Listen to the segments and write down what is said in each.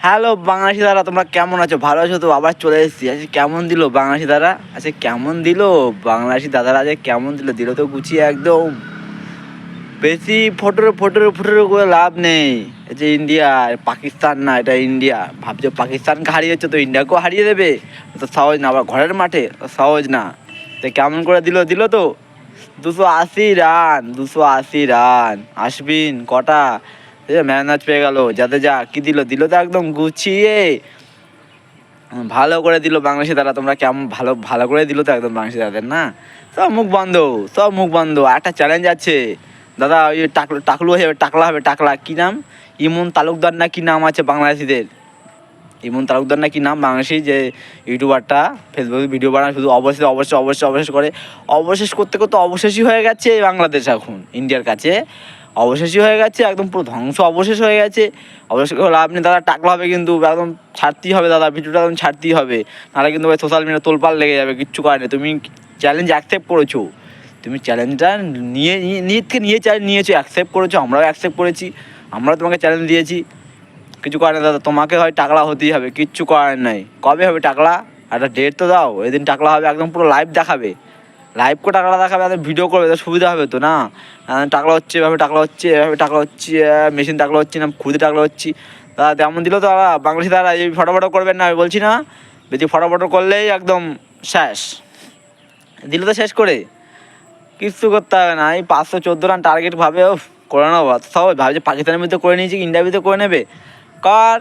Hello Bangladeshi দাদা, তোমরা কেমন আছো? ভালো আছো তো? আবার চলে এসেছি। আচ্ছা কেমন দিল বাংলাদেশি দাদা? আচ্ছা কেমন দিল বাংলাদেশি দাদারা? আজ কেমন দিল তো গুছিয়ে একদম। বেশি ফটোর করে লাভ নেই। এই যে ইন্ডিয়া পাকিস্তান না, এটা ইন্ডিয়া। ভাবছো পাকিস্তানকে হারিয়েছে তো ইন্ডিয়াকেও হারিয়ে দেবে? তো সহজ না, আবার ঘরের মাঠে সহজ না। তো কেমন করে দিল তো 280 রান। আশ্বিন কটা ম্যান ম্যাচ পেয়ে গেল। যাতে যা কি দিল তো একদম গুছিয়ে ভালো করে দিল বাংলাদেশি দাদা। তোমরা কেমন ভালো করে দিল তো একদম বাংলাদেশি দাদাদের না। সব মুখ বন্ধ। একটা চ্যালেঞ্জ আছে দাদা, ওই টাকলু হয়ে যাবে, টাকলা কি নাম, ইমন তালুকদার না কি নাম আছে বাংলাদেশিদের। ইমন তালুকদার না কি নাম বাংলাদেশি, যে ইউটিউবারটা ফেসবুকে ভিডিও বানায় শুধু অবশেষ করে। অবশেষ করতে অবশেষই হয়ে গেছে বাংলাদেশ এখন ইন্ডিয়ার কাছে। অবশেষই হয়ে গেছে, একদম পুরো ধ্বংস অবশেষ হয়ে গেছে। অবশেষ করে লাভ নেই দাদা, টাকলা হবে কিন্তু একদম ছাড়তেই হবে দাদা, ভিডিওটা একদম ছাড়তেই হবে। নাহলে কিন্তু ভাই সোশ্যাল মিডিয়া তোলপাড় লেগে যাবে। কিচ্ছু করার নেই, তুমি চ্যালেঞ্জ অ্যাকসেপ্ট করেছো। তুমি চ্যালেঞ্জটা নিয়েছো, অ্যাকসেপ্ট করেছো, আমরাও অ্যাকসেপ্ট করেছি। আমরাও তোমাকে চ্যালেঞ্জ দিয়েছি। কিছু করার নেই দাদা, তোমাকে হয় টাকলা হতেই হবে, কিচ্ছু করার নাই। কবে হবে টাকলা? একটা ডেট তো দাও, এদিন টাকলা হবে, একদম পুরো লাইভ দেখাবে। লাইভ করে টাকলা দেখাবে, একদম ভিডিও করবে, তো সুবিধা হবে তো না? টাকলা হচ্ছে এভাবে, টাকলা হচ্ছে মেশিন টাকলা হচ্ছে না, খুদে টাকলা হচ্ছি দাদা। তেমন দিল তো দাদা বাংলাদেশি দাদা, এই ফটো করবেন না, আমি বলছি না। বেশি ফটো করলেই একদম শেষ। দিল তো শেষ করে কিচ্ছু করতে হবে না। এই 514 রান টার্গেট ভাবে করে নেবো সবাই ভাবছে পাকিস্তানের মধ্যে করে নিয়েছি, ইন্ডিয়ার ভিতরে করে নেবে। কার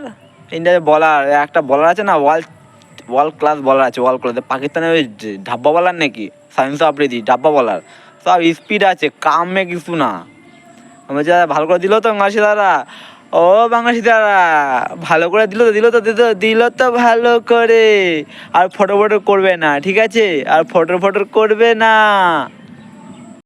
ইন্ডিয়াতে বলার একটা বলার আছে না, ওয়ার্ল্ড ক্লাস বলার আছে, ওয়ার্ল্ড ক্লাস। পাকিস্তানের ওই ধাব্বা বলার নাকি সায়েন্স আফ্রিদি ডাব্বা বলার, সব স্পিড আছে, কামে কিছু না। বলছি দাদা ভালো করে দিল তো বাংলাদেশি দাদা? ও বাংলাদেশি দাদা ভালো করে দিল তো ভালো করে। আর ফটো করবে না, ঠিক আছে? আর ফটো করবে না।